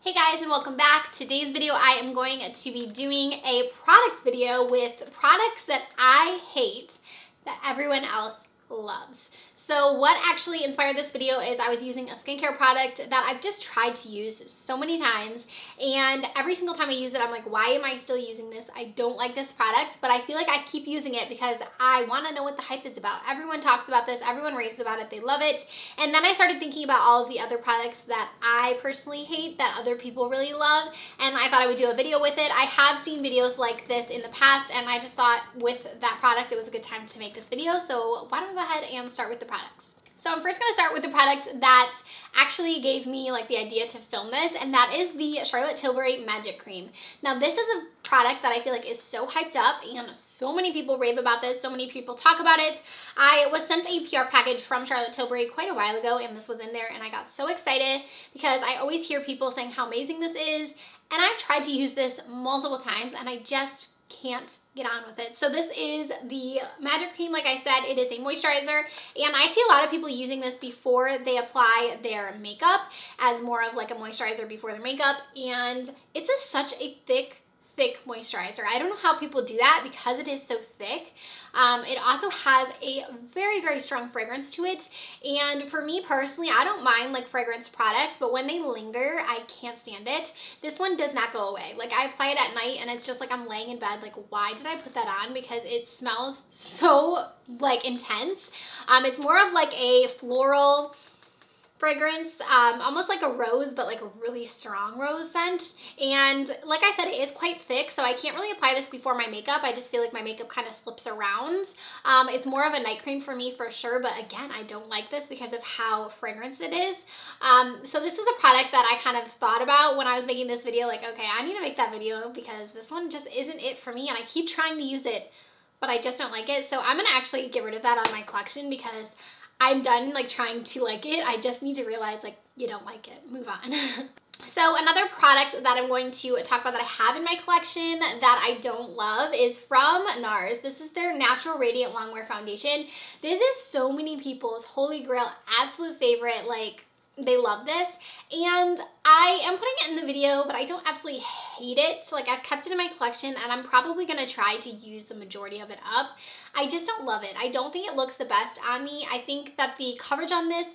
Hey guys, and welcome back. Today's video I am going to be doing a product video with products that I hate that everyone else loves. So what actually inspired this video is I was using a skincare product that I've just tried to use so many times, and every single time I use it I'm like, why am I still using this? I don't like this product, but I feel like I keep using it because I want to know what the hype is about. Everyone talks about this, everyone raves about it, they love it. And then I started thinking about all of the other products that I personally hate that other people really love, and I thought I would do a video with it. I have seen videos like this in the past, and I just thought with that product it was a good time to make this video. So why don't we go ahead and start with the products. So I'm first going to start with the product that actually gave me like the idea to film this, and that is the Charlotte Tilbury Magic Cream. Now this is a product that I feel like is so hyped up and so many people rave about this, so many people talk about it. I was sent a PR package from Charlotte Tilbury quite a while ago, and this was in there, and I got so excited because I always hear people saying how amazing this is, and I've tried to use this multiple times and I just can't get on with it. So this is the Magic Cream. Like I said, it is a moisturizer, and I see a lot of people using this before they apply their makeup as more of like a moisturizer before their makeup, and it's such a thick moisturizer. I don't know how people do that because it is so thick. It also has a very strong fragrance to it, and for me personally, I don't mind like fragrance products, but when they linger, I can't stand it. This one does not go away. Like I apply it at night and it's just like I'm laying in bed like, why did I put that on? Because it smells so like intense. It's more of like a floral fragrance, almost like a rose, but like a really strong rose scent. And like I said, it is quite thick, so I can't really apply this before my makeup. I just feel like my makeup kind of slips around. It's more of a night cream for me for sure, but again, I don't like this because of how fragrance it is. So this is a product that I kind of thought about when I was making this video, like, okay, I need to make that video because this one just isn't it for me, and I keep trying to use it, but I just don't like it. So I'm gonna actually get rid of that on my collection because I'm done like trying to like it. I just need to realize like you don't like it. Move on. So another product that I'm going to talk about that I have in my collection that I don't love is from NARS. This is their Natural Radiant Longwear Foundation. This is so many people's Holy Grail absolute favorite. Like, they love this, and I am putting it in the video, but I don't absolutely hate it. So like, I've kept it in my collection and I'm probably gonna try to use the majority of it up. I just don't love it. I don't think it looks the best on me. I think that the coverage on this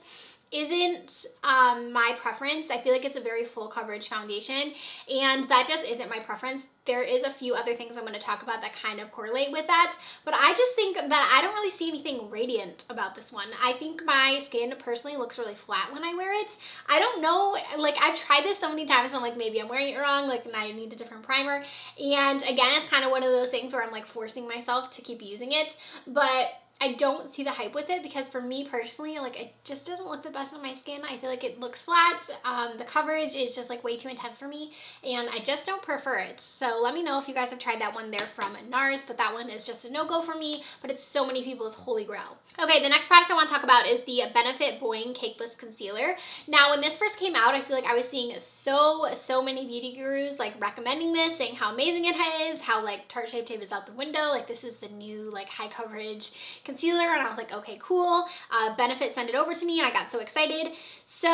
isn't my preference. I feel like it's a very full coverage foundation, and that just isn't my preference. There is a few other things I'm going to talk about that kind of correlate with that, but I just think that I don't really see anything radiant about this one. I think my skin personally looks really flat when I wear it. I don't know, like I've tried this so many times and I'm like, maybe I'm wearing it wrong, like, and I need a different primer. And again, it's kind of one of those things where I'm like forcing myself to keep using it, but I don't see the hype with it because for me personally, like, it just doesn't look the best on my skin. I feel like it looks flat. The coverage is just like way too intense for me, and I just don't prefer it. So let me know if you guys have tried that one there from NARS, but that one is just a no-go for me, but it's so many people's holy grail. Okay, the next product I want to talk about is the Benefit Boing Cakeless Concealer. Now, when this first came out, I feel like I was seeing so many beauty gurus like recommending this, saying how amazing it is, how like Tarte Shape Tape is out the window, like this is the new like high coverage concealer, and I was like, okay, cool. Benefit sent it over to me and I got so excited. So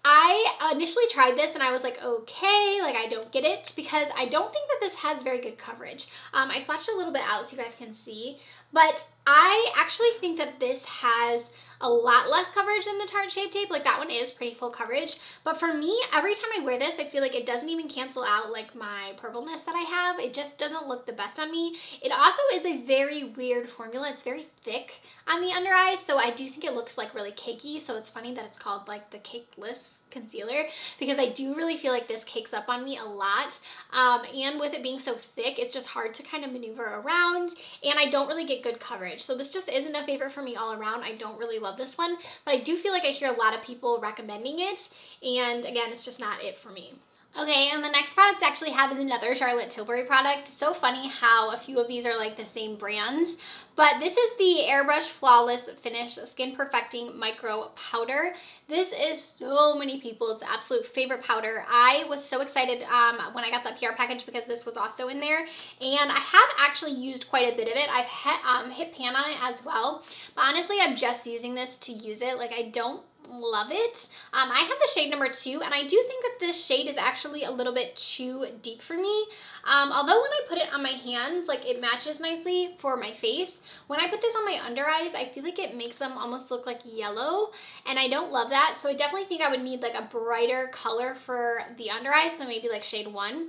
I initially tried this and I was like, okay, like I don't get it because I don't think that this has very good coverage. I swatched a little bit out so you guys can see, but I actually think that this has a lot less coverage than the Tarte Shape Tape. Like that one is pretty full coverage, but for me, every time I wear this, I feel like it doesn't even cancel out like my purpleness that I have. It just doesn't look the best on me. It also is a very weird formula. It's very thick on the under eyes, so I do think it looks like really cakey. So it's funny that it's called like the Cakeless Concealer because I do really feel like this cakes up on me a lot. And with it being so thick, it's just hard to kind of maneuver around, and I don't really get good coverage. So this just isn't a favorite for me all around. I don't really love this one, but I do feel like I hear a lot of people recommending it, and again, it's just not it for me. Okay, and the next product I actually have is another Charlotte Tilbury product. It's so funny how a few of these are like the same brands, but this is the Airbrush Flawless Finish Skin Perfecting Micro Powder. This is so many people's absolute favorite powder. I was so excited when I got that PR package because this was also in there, and I have actually used quite a bit of it. I've hit pan on it as well, but honestly, I'm just using this to use it. Like, I don't love it. I have the shade number 2, and I do think that this shade is actually a little bit too deep for me. Although when I put it on my hands, like it matches nicely for my face. When I put this on my under eyes, I feel like it makes them almost look like yellow, and I don't love that. So I definitely think I would need like a brighter color for the under eyes, so maybe like shade 1.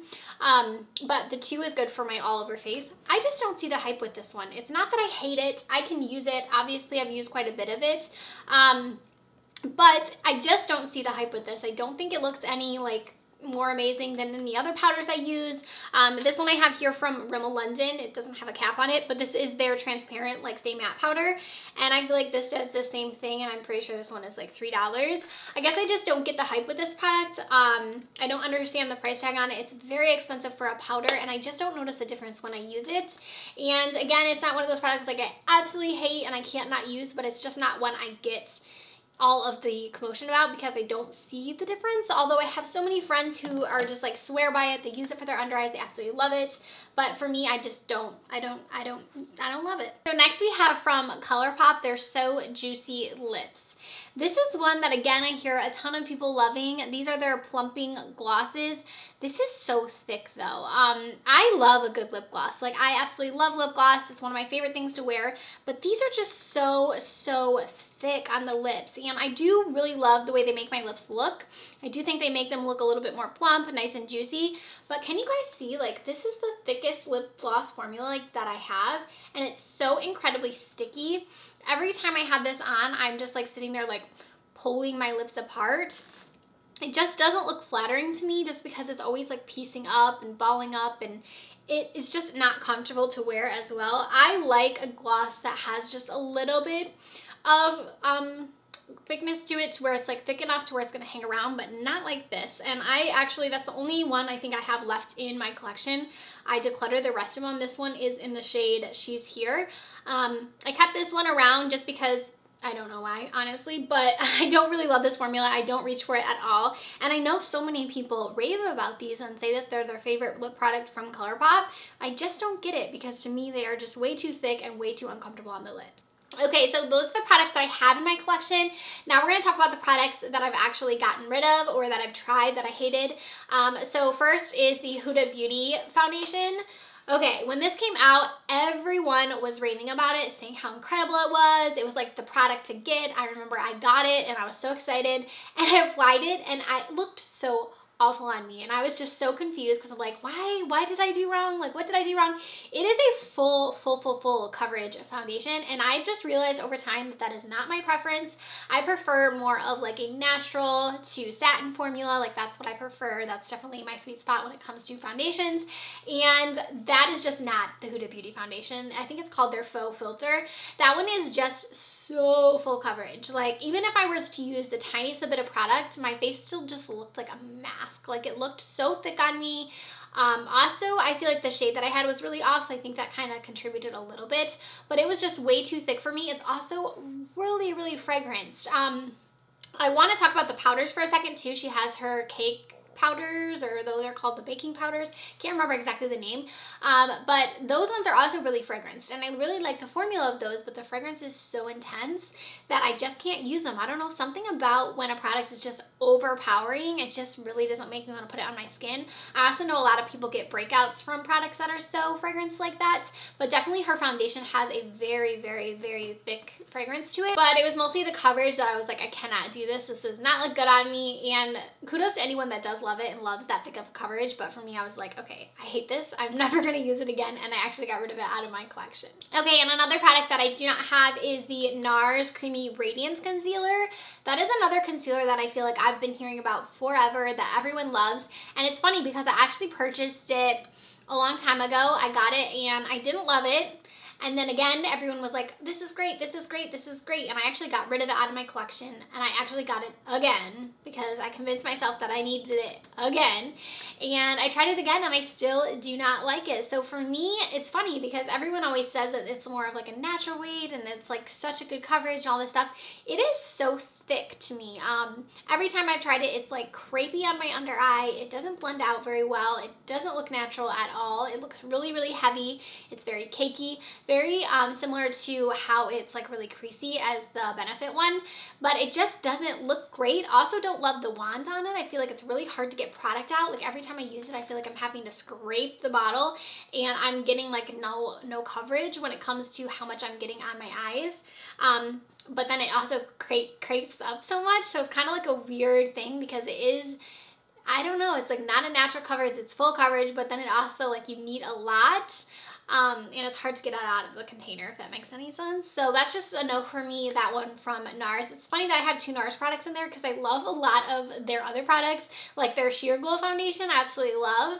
But the 2 is good for my all over face. I just don't see the hype with this one. It's not that I hate it. I can use it. Obviously, I've used quite a bit of it. But I just don't see the hype with this. I don't think it looks any like more amazing than any other powders I use. This one I have here from Rimmel London. It doesn't have a cap on it, but this is their transparent like stay matte powder, and I feel like this does the same thing, and I'm pretty sure this one is like $3. I guess I just don't get the hype with this product. I don't understand the price tag on it. It's very expensive for a powder, and I just don't notice a difference when I use it. And again, it's not one of those products like I absolutely hate and I can't not use, but it's just not one I get all of the commotion about because I don't see the difference. Although I have so many friends who are just like swear by it. They use it for their under eyes. They absolutely love it. But for me, I just don't. I don't love it. So next we have from Colourpop their So Juicy Lips. This is one that, again, I hear a ton of people loving. These are their plumping glosses. This is so thick, though. I love a good lip gloss. Like, I absolutely love lip gloss. It's one of my favorite things to wear. But these are just so thick on the lips. And I do really love the way they make my lips look. I do think they make them look a little bit more plump, nice and juicy. But can you guys see, like, this is the thickest lip gloss formula, like, that I have. And it's so incredibly sticky. Every time I have this on, I'm just like sitting there like pulling my lips apart. It just doesn't look flattering to me just because it's always like piecing up and balling up, and it is just not comfortable to wear as well. I like a gloss that has just a little bit of thickness to it, to where it's like thick enough to where it's going to hang around, but not like this. And that's the only one I think I have left in my collection. I decluttered the rest of them. This one is in the shade She's Here. I kept this one around just because I don't know why, honestly, but I don't really love this formula. I don't reach for it at all. And I know so many people rave about these and say that they're their favorite lip product from Colourpop. I just don't get it because to me they are just way too thick and way too uncomfortable on the lips. Okay, so those are the products that I have in my collection. Now we're going to talk about the products that I've actually gotten rid of or that I've tried that I hated. So first is the Huda Beauty foundation. Okay, when this came out, everyone was raving about it, saying how incredible it was. It was like the product to get. I remember I got it and I was so excited, and I applied it and it looked so awful on me, and I was just so confused because I'm like, why did I do wrong? Like, what did I do wrong? It is a full coverage foundation, and I just realized over time that that is not my preference. I prefer more of like a natural to satin formula. Like, that's what I prefer. That's definitely my sweet spot when it comes to foundations, and that is just not the Huda Beauty foundation. I think it's called their Faux Filter. That one is just so full coverage. Like, even if I was to use the tiniest bit of product, my face still just looked like a mask. Like, it looked so thick on me. Also, I feel like the shade that I had was really off, so I think that kind of contributed a little bit, but it was just way too thick for me. It's also really fragranced. I want to talk about the powders for a second too. She has her cake powders, or those are called the baking powders. Can't remember exactly the name, but those ones are also really fragranced, and I really like the formula of those, but the fragrance is so intense that I just can't use them. I don't know, something about when a product is just overpowering, it just really doesn't make me want to put it on my skin. I also know a lot of people get breakouts from products that are so fragranced like that, but definitely her foundation has a very thick fragrance to it. But it was mostly the coverage that I was like, I cannot do this. This does not look good on me, and kudos to anyone that does love it and loves that thick of coverage, but for me, I was like, okay, I hate this. I'm never going to use it again, and I actually got rid of it out of my collection. Okay, and another product that I do not have is the NARS Creamy Radiance Concealer. That is another concealer that I feel like I've been hearing about forever, that everyone loves, and it's funny because I actually purchased it a long time ago. I got it, and I didn't love it. And then again, everyone was like, this is great, this is great, this is great. And I actually got rid of it out of my collection, and I actually got it again because I convinced myself that I needed it again. And I tried it again, and I still do not like it. So for me, it's funny because everyone always says that it's more of like a natural weight and it's like such a good coverage and all this stuff. It is so thick to me. Every time I've tried it, it's like crepey on my under eye. It doesn't blend out very well. It doesn't look natural at all. It looks really, really heavy. It's very cakey, very similar to how it's like really creasy as the Benefit one, but it just doesn't look great. Also don't love the wand on it. I feel like it's really hard to get product out. Like every time I use it, I feel like I'm having to scrape the bottle and I'm getting like no coverage when it comes to how much I'm getting on my eyes. But then it also crepes up so much, so it's kind of like a weird thing because it is, I don't know, it's like not a natural coverage, it's full coverage, but then it also like you need a lot, and it's hard to get it out of the container, if that makes any sense. So that's just a no for me, that one from NARS. It's funny that I have 2 NARS products in there because I love a lot of their other products, like their Sheer Glow foundation, I absolutely love.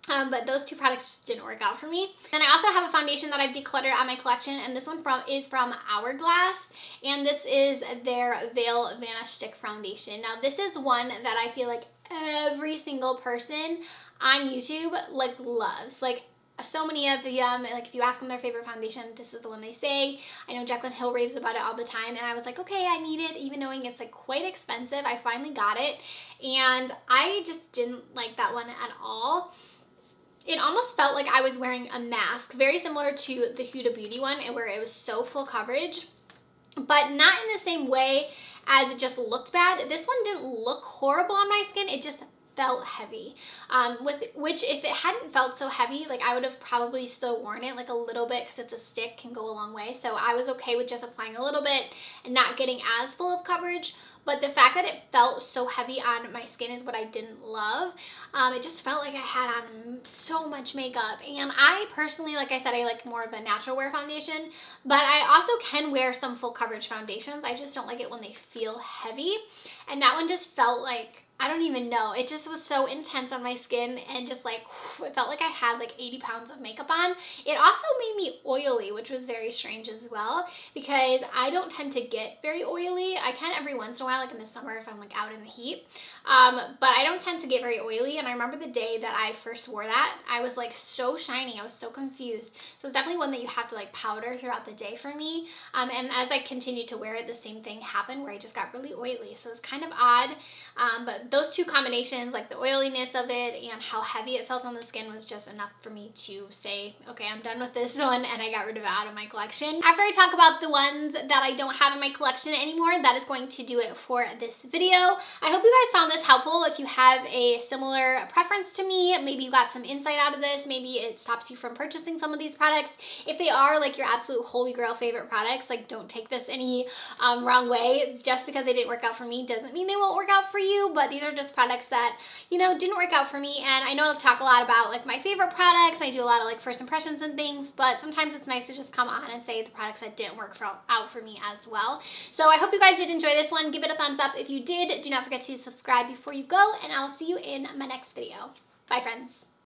But those 2 products didn't work out for me. And I also have a foundation that I've decluttered on my collection, and this one is from Hourglass, and this is their Veil Vanish Stick Foundation. Now this is one that I feel like every single person on YouTube like loves. Like so many of them, like if you ask them their favorite foundation, this is the one they say. I know Jaclyn Hill raves about it all the time, and I was like, okay, I need it, even knowing it's like quite expensive. I finally got it, and I just didn't like that one at all. It almost felt like I was wearing a mask, very similar to the Huda Beauty one, where it was so full coverage, but not in the same way as it just looked bad. This one didn't look horrible on my skin, it just felt heavy, which if it hadn't felt so heavy, like I would have probably still worn it like a little bit because it's a stick, can go a long way. So I was okay with just applying a little bit and not getting as full of coverage. But the fact that it felt so heavy on my skin is what I didn't love. It just felt like I had on so much makeup. And I personally, like I said, I like more of a natural wear foundation, but I also can wear some full coverage foundations. I just don't like it when they feel heavy. And that one just felt like, I don't even know. It just was so intense on my skin and just like, it felt like I had like 80 pounds of makeup on. It also made me oily, which was very strange as well because I don't tend to get very oily. I can every once in a while, like in the summer if I'm like out in the heat, but I don't tend to get very oily. And I remember the day that I first wore that, I was like so shiny. I was so confused. So it's definitely one that you have to like powder throughout the day for me. And as I continued to wear it, the same thing happened where I just got really oily. So it's kind of odd, but those 2 combinations, like the oiliness of it and how heavy it felt on the skin, was just enough for me to say, okay, I'm done with this one, and I got rid of it out of my collection. After I talk about the ones that I don't have in my collection anymore, that is going to do it for this video. I hope you guys found this helpful. If you have a similar preference to me, maybe you got some insight out of this, maybe it stops you from purchasing some of these products. If they are like your absolute holy grail favorite products, like don't take this any wrong way. Just because they didn't work out for me doesn't mean they won't work out for you, but these are just products that, you know, didn't work out for me. And I know I've talked a lot about like my favorite products. I do a lot of like first impressions and things, but sometimes it's nice to just come on and say the products that didn't work out for me as well. So I hope you guys did enjoy this one. Give it a thumbs up if you did. Do not forget to subscribe before you go, and I'll see you in my next video. Bye, friends.